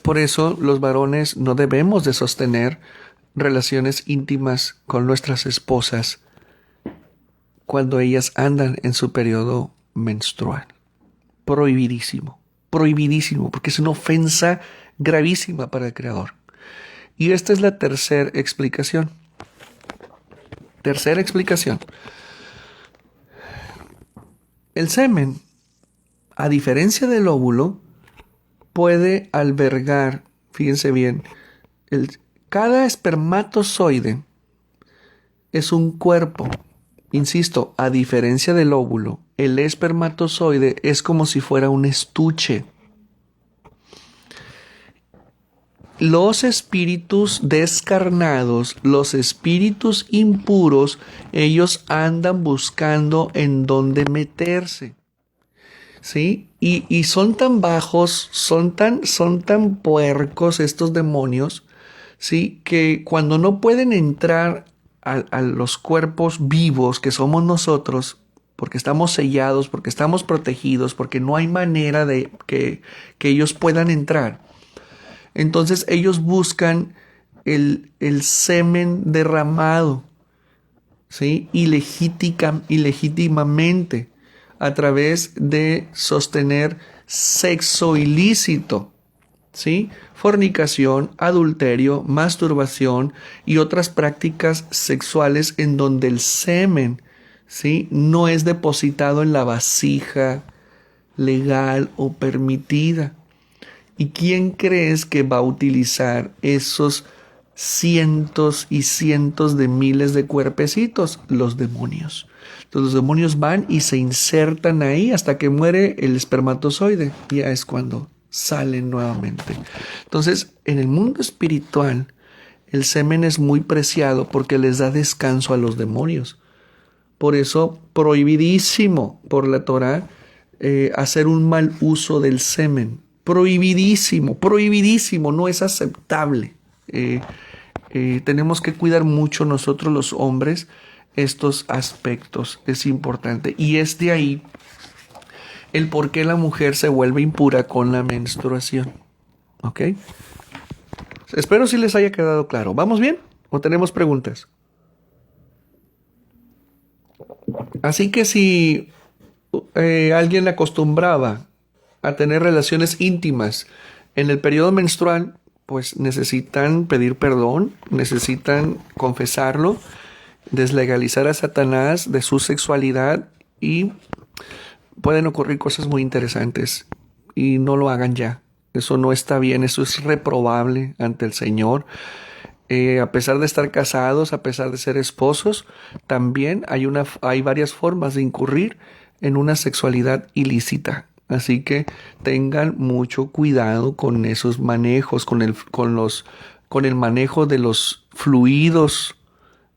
Por eso los varones no debemos de sostener relaciones íntimas con nuestras esposas cuando ellas andan en su periodo menstrual. Prohibidísimo, prohibidísimo, porque es una ofensa gravísima para el Creador. Y esta es la tercera explicación. Tercera explicación. El semen, a diferencia del óvulo, puede albergar, fíjense bien, cada espermatozoide es un cuerpo. Insisto, a diferencia del óvulo, el espermatozoide es como si fuera un estuche. Los espíritus descarnados, los espíritus impuros, ellos andan buscando en dónde meterse. ¿Sí? Y son tan bajos, son tan puercos estos demonios, ¿sí? Que cuando no pueden entrar a los cuerpos vivos que somos nosotros, porque estamos sellados, porque estamos protegidos, porque no hay manera de que ellos puedan entrar, entonces ellos buscan el semen derramado, ¿sí? Ilegítimamente, a través de sostener sexo ilícito, ¿sí? Fornicación, adulterio, masturbación y otras prácticas sexuales en donde el semen, ¿sí?, no es depositado en la vasija legal o permitida. ¿Y quién crees que va a utilizar esos cientos y cientos de miles de cuerpecitos? Los demonios. Entonces los demonios van y se insertan ahí hasta que muere el espermatozoide. Ya es cuando salen nuevamente. Entonces, en el mundo espiritual, el semen es muy preciado porque les da descanso a los demonios. Por eso, prohibidísimo por la Torá hacer un mal uso del semen. Prohibidísimo, prohibidísimo, no es aceptable. Tenemos que cuidar mucho nosotros los hombres estos aspectos, es importante. Y es de ahí el por qué la mujer se vuelve impura con la menstruación. ¿Ok? Espero si les haya quedado claro. ¿Vamos bien? ¿O tenemos preguntas? Así que si alguien acostumbraba a tener relaciones íntimas en el periodo menstrual, pues necesitan pedir perdón, necesitan confesarlo, deslegalizar a Satanás de su sexualidad y pueden ocurrir cosas muy interesantes y no lo hagan ya. Eso no está bien, eso es reprobable ante el Señor. A pesar de estar casados, a pesar de ser esposos, también hay varias formas de incurrir en una sexualidad ilícita. Así que tengan mucho cuidado con esos manejos, con el manejo de los fluidos.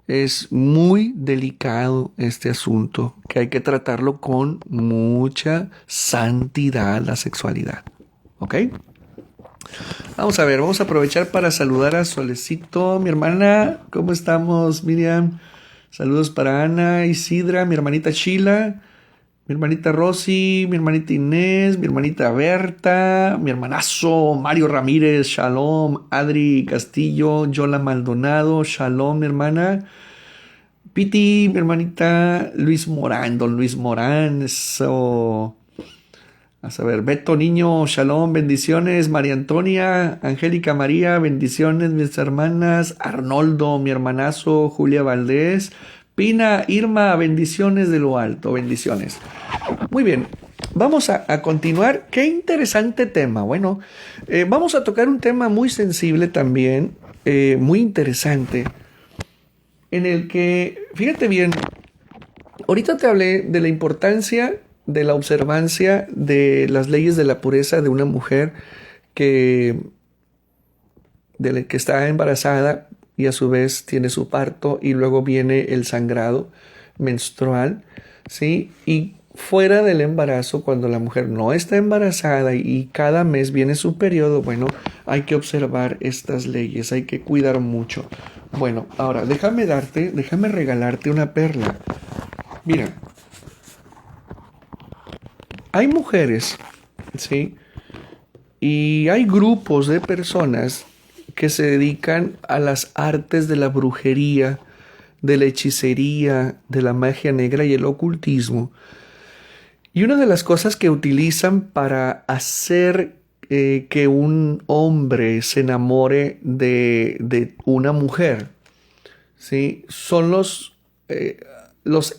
Es muy delicado este asunto, que hay que tratarlo con mucha santidad, la sexualidad. ¿Ok? Vamos a ver, vamos a aprovechar para saludar a Solecito, mi hermana. ¿Cómo estamos, Miriam? Saludos para Ana, Isidra, mi hermanita Sheila, mi hermanita Rosy, mi hermanita Inés, mi hermanita Berta, mi hermanazo Mario Ramírez, Shalom, Adri Castillo, Yola Maldonado, Shalom, mi hermana. Piti, mi hermanita Luis Morán, don Luis Morán, eso. A saber, Beto Niño, Shalom, bendiciones. María Antonia, Angélica María, bendiciones, mis hermanas. Arnoldo, mi hermanazo. Julia Valdés. Pina, Irma, bendiciones de lo alto, bendiciones. Muy bien, vamos a continuar. Qué interesante tema. Bueno, vamos a tocar un tema muy sensible también, muy interesante, en el que, fíjate bien, ahorita te hablé de la importancia de la observancia de las leyes de la pureza de una mujer que está embarazada y a su vez tiene su parto y luego viene el sangrado menstrual, ¿sí? Y fuera del embarazo, cuando la mujer no está embarazada y cada mes viene su periodo, bueno, hay que observar estas leyes, hay que cuidar mucho. Bueno, ahora déjame regalarte una perla. Mira, hay mujeres, ¿sí? Y hay grupos de personas que se dedican a las artes de la brujería, de la hechicería, de la magia negra y el ocultismo. Y una de las cosas que utilizan para hacer que un hombre se enamore de una mujer, ¿sí?, son los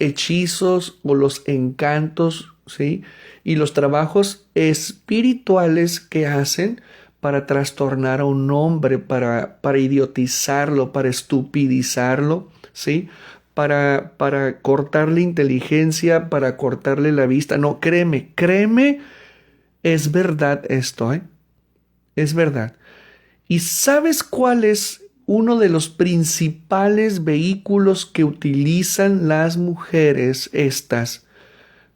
hechizos o los encantos ¿sí? Y los trabajos espirituales que hacen para trastornar a un hombre, para idiotizarlo, para estupidizarlo, ¿sí? Para cortarle inteligencia, para cortarle la vista. No, créeme, es verdad esto, ¿eh? Es verdad. ¿Y sabes cuál es uno de los principales vehículos que utilizan las mujeres estas,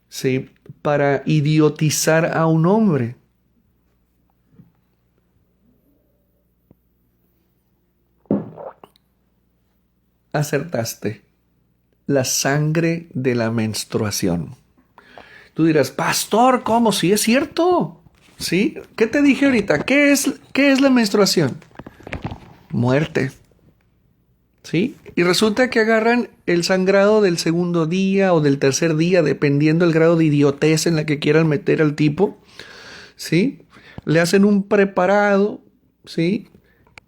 ¿sí? Para idiotizar a un hombre? Acertaste. La sangre de la menstruación. Tú dirás, pastor, ¿cómo? Sí, es cierto. ¿Sí? ¿Qué te dije ahorita? Qué es la menstruación? Muerte. ¿Sí? Y resulta que agarran el sangrado del segundo día o del tercer día, dependiendo del grado de idiotez en la que quieran meter al tipo. ¿Sí? Le hacen un preparado, ¿sí?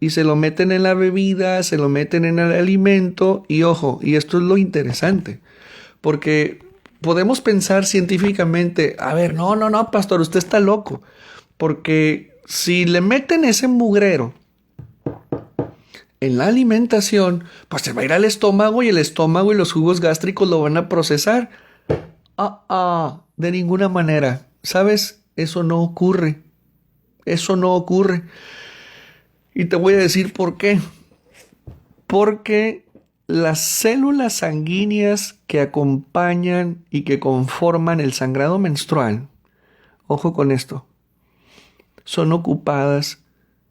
Y se lo meten en la bebida, se lo meten en el alimento. Y ojo, y esto es lo interesante, porque podemos pensar científicamente, a ver, no, pastor, usted está loco, porque si le meten ese mugrero en la alimentación, pues se va a ir al estómago y el estómago y los jugos gástricos lo van a procesar. De ninguna manera. ¿Sabes? Eso no ocurre. Eso no ocurre. Y te voy a decir por qué. Porque las células sanguíneas que acompañan y que conforman el sangrado menstrual, ojo con esto, son ocupadas,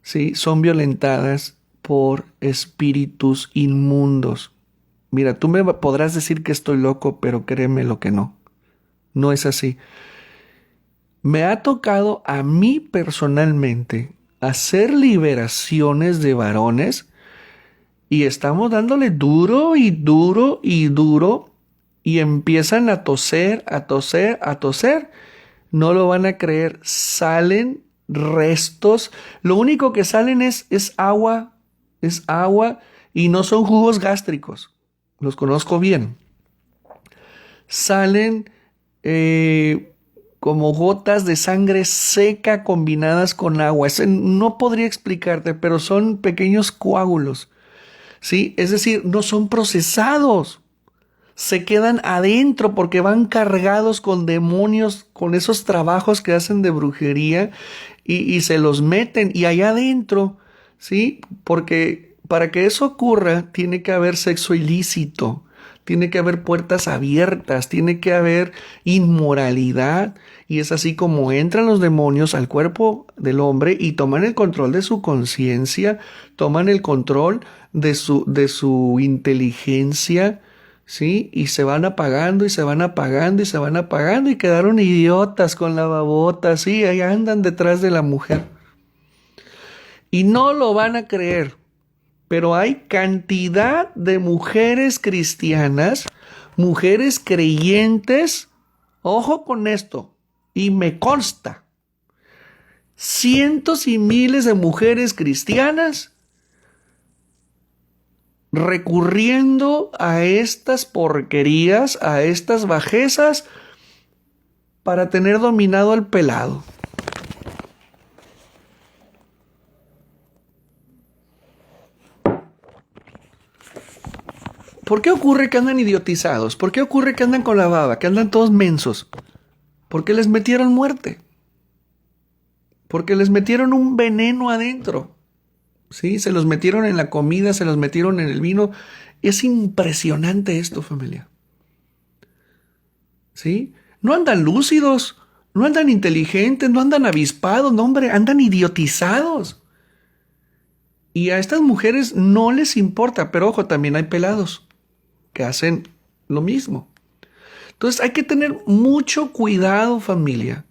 ¿sí? Son violentadas por espíritus inmundos. Mira, tú me podrás decir que estoy loco, pero créeme lo que no. No es así. Me ha tocado a mí personalmente hacer liberaciones de varones y estamos dándole duro y duro y duro y empiezan a toser, a toser, a toser. No lo van a creer. Salen restos. Lo único que salen es agua y no son jugos gástricos. Los conozco bien. Salen como gotas de sangre seca combinadas con agua. No podría explicarte, pero son pequeños coágulos. ¿Sí? Es decir, no son procesados. Se quedan adentro porque van cargados con demonios, con esos trabajos que hacen de brujería y se los meten y allá adentro, ¿sí? Porque para que eso ocurra tiene que haber sexo ilícito, tiene que haber puertas abiertas, tiene que haber inmoralidad y es así como entran los demonios al cuerpo del hombre y toman el control de su conciencia, toman el control de su inteligencia, ¿sí? Y se van apagando y se van apagando y se van apagando y quedaron idiotas con la babota, ¿sí? Ahí andan detrás de la mujer. Y no lo van a creer, pero hay cantidad de mujeres cristianas, mujeres creyentes, ojo con esto, y me consta, cientos y miles de mujeres cristianas recurriendo a estas porquerías, a estas bajezas, para tener dominado al pelado. ¿Por qué ocurre que andan idiotizados? ¿Por qué ocurre que andan con la baba, que andan todos mensos? Porque les metieron muerte. Porque les metieron un veneno adentro. ¿Sí? Se los metieron en la comida, se los metieron en el vino. Es impresionante esto, familia. ¿Sí? No andan lúcidos, no andan inteligentes, no andan avispados, no, hombre, andan idiotizados. Y a estas mujeres no les importa, pero ojo, también hay pelados que hacen lo mismo. Entonces hay que tener mucho cuidado, familia.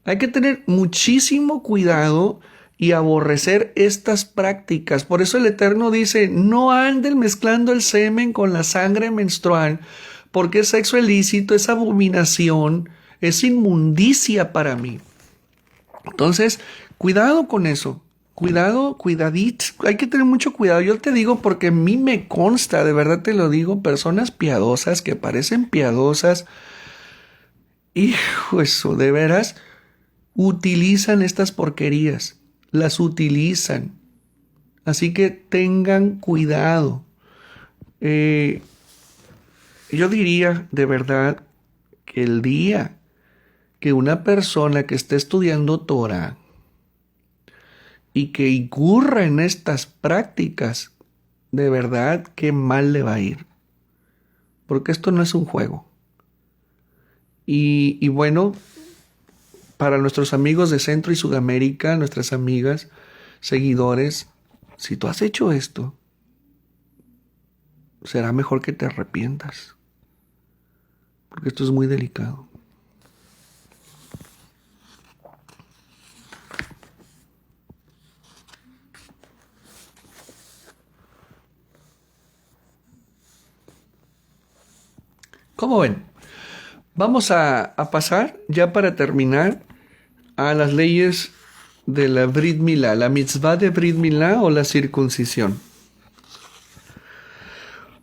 Hay que tener muchísimo cuidado y aborrecer estas prácticas. Por eso el Eterno dice, no anden mezclando el semen con la sangre menstrual, porque es sexo ilícito, es abominación, es inmundicia para mí. Entonces, cuidado con eso. Cuidado, cuidadito. Hay que tener mucho cuidado. Yo te digo porque a mí me consta, de verdad te lo digo, personas piadosas que parecen piadosas Hijo, eso, de veras, utilizan estas porquerías, las utilizan. Así que tengan cuidado. Eh, yo diría de verdad que el día que una persona que esté estudiando Torah y que incurra en estas prácticas, de verdad que mal le va a ir. Porque esto no es un juego. Y bueno, para nuestros amigos de Centro y Sudamérica, nuestras amigas, seguidores, si tú has hecho esto, será mejor que te arrepientas. Porque esto es muy delicado. ¿Cómo ven? Vamos a pasar, ya para terminar, a las leyes de la Brit Milá, la mitzvah de Brit Milá o la circuncisión.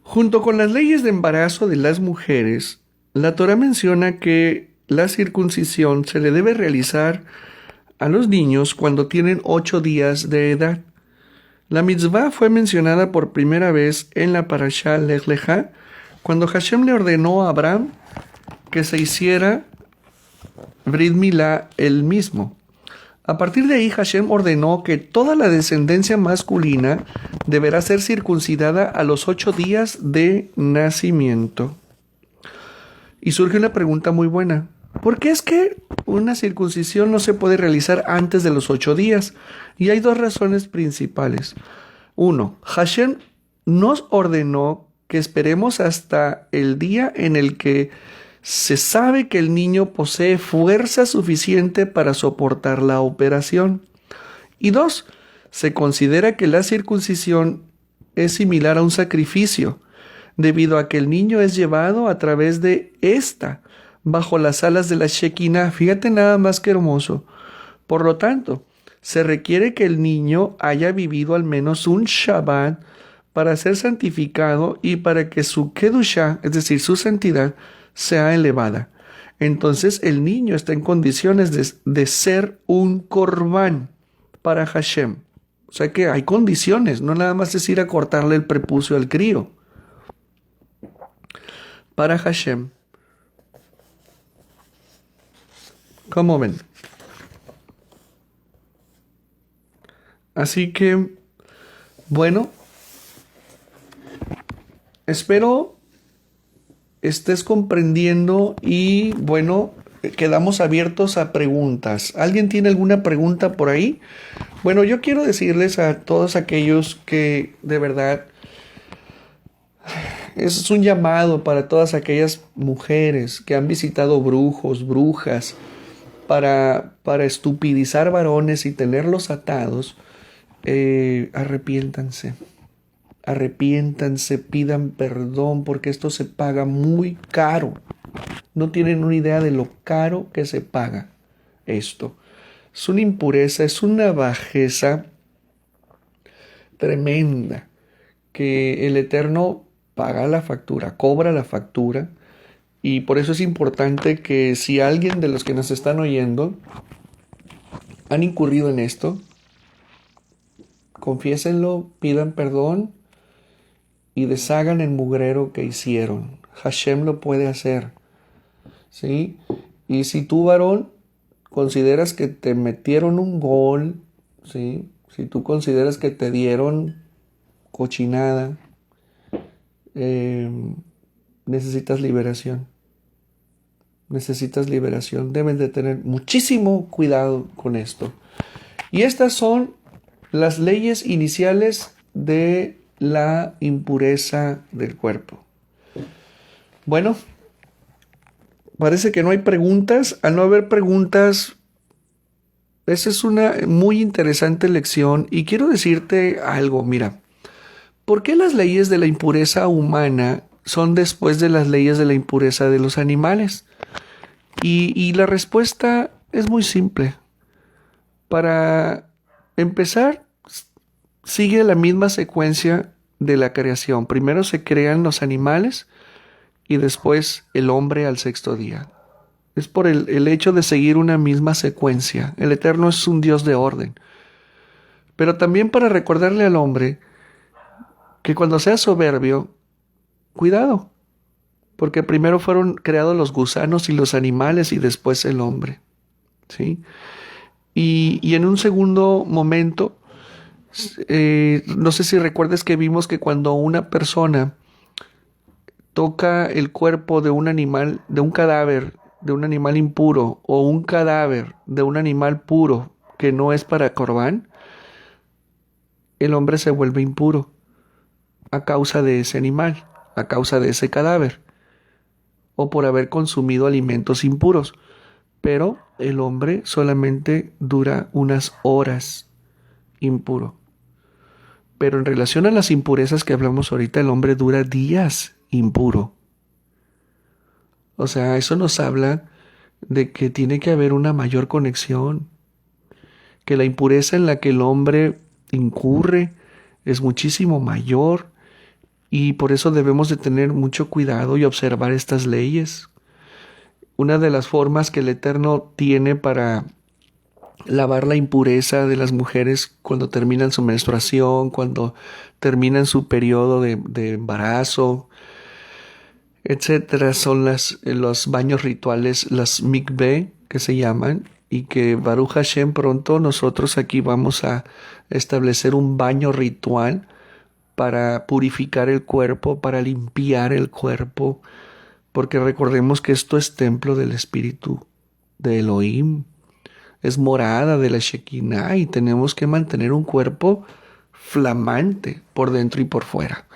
Junto con las leyes de embarazo de las mujeres, la Torah menciona que la circuncisión se le debe realizar a los niños cuando tienen 8 días de edad. La mitzvah fue mencionada por primera vez en la parashá Lech Lejá, cuando Hashem le ordenó a Abraham que se hiciera Brit Milá él mismo. A partir de ahí, Hashem ordenó que toda la descendencia masculina deberá ser circuncidada a los 8 días de nacimiento. Y surge una pregunta muy buena. ¿Por qué es que una circuncisión no se puede realizar antes de los 8 días? Y hay dos razones principales. Uno, Hashem nos ordenó que esperemos hasta el día en el que se sabe que el niño posee fuerza suficiente para soportar la operación. Y dos, se considera que la circuncisión es similar a un sacrificio, debido a que el niño es llevado a través de esta, bajo las alas de la Shekinah. Fíjate nada más que hermoso. Por lo tanto, se requiere que el niño haya vivido al menos un Shabbat para ser santificado y para que su Kedushá, es decir, su santidad, sea elevada. Entonces el niño está en condiciones de ser un corbán para Hashem. O sea que hay condiciones, no nada más es ir a cortarle el prepucio al crío. Para Hashem. ¿Cómo ven? Así que, bueno, espero estés comprendiendo y bueno, quedamos abiertos a preguntas. ¿Alguien tiene alguna pregunta por ahí? Bueno, yo quiero decirles a todos aquellos que de verdad es un llamado para todas aquellas mujeres que han visitado brujos, brujas, para estupidizar varones y tenerlos atados. Arrepiéntanse. Arrepiéntanse, pidan perdón, porque esto se paga muy caro. No tienen una idea de lo caro que se paga esto. Es una impureza, es una bajeza tremenda que el Eterno paga la factura, cobra la factura. Y por eso es importante que si alguien de los que nos están oyendo han incurrido en esto, confiésenlo, pidan perdón y deshagan el mugrero que hicieron. Hashem lo puede hacer, ¿sí? Y si tú, varón, consideras que te metieron un gol, ¿sí? Si tú consideras que te dieron cochinada, necesitas liberación. Necesitas liberación. Deben de tener muchísimo cuidado con esto. Y estas son las leyes iniciales de la impureza del cuerpo. Bueno, parece que no hay preguntas. Al no haber preguntas, esa es una muy interesante lección. Y quiero decirte algo, mira. ¿Por qué las leyes de la impureza humana son después de las leyes de la impureza de los animales? Y la respuesta es muy simple. Para empezar, sigue la misma secuencia de la creación. Primero se crean los animales y después el hombre al 6º día. Es por el hecho de seguir una misma secuencia. El Eterno es un Dios de orden. Pero también para recordarle al hombre que cuando sea soberbio, cuidado, porque primero fueron creados los gusanos y los animales y después el hombre, ¿sí? Y en un segundo momento, no sé si recuerdas que vimos que cuando una persona toca el cuerpo de un animal, de un cadáver, de un animal impuro, o un cadáver de un animal puro que no es para corbán, el hombre se vuelve impuro a causa de ese animal, a causa de ese cadáver, o por haber consumido alimentos impuros. Pero el hombre solamente dura unas horas impuro. Pero en relación a las impurezas que hablamos ahorita, el hombre dura días impuro. O sea, eso nos habla de que tiene que haber una mayor conexión, que la impureza en la que el hombre incurre es muchísimo mayor y por eso debemos de tener mucho cuidado y observar estas leyes. Una de las formas que el Eterno tiene para lavar la impureza de las mujeres cuando terminan su menstruación, cuando terminan su periodo de embarazo, etcétera, son los baños rituales, las mikveh que se llaman, y que Baruch Hashem pronto nosotros aquí vamos a establecer un baño ritual para purificar el cuerpo, para limpiar el cuerpo, porque recordemos que esto es templo del Espíritu de Elohim, es morada de la Shekinah y tenemos que mantener un cuerpo flamante por dentro y por fuera,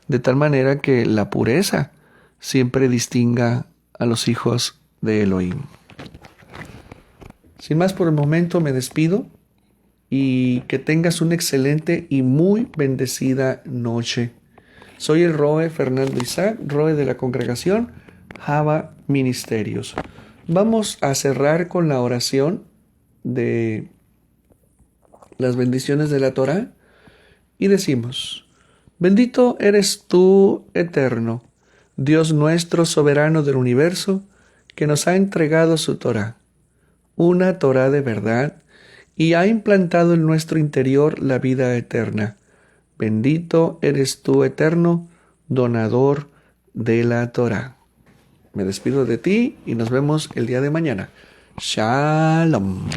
de tal manera que la pureza siempre distinga a los hijos de Elohim. Sin más por el momento me despido y que tengas una excelente y muy bendecida noche. Soy el Roe Fernando Isaac, Roe de la congregación Java Ministerios. Vamos a cerrar con la oración de las bendiciones de la Torá y decimos: bendito eres tú, Eterno, Dios nuestro soberano del universo, que nos ha entregado su Torá, una Torá de verdad, y ha implantado en nuestro interior la vida eterna. Bendito eres tú, Eterno, donador de la Torá. Me despido de ti y nos vemos el día de mañana. Shalom.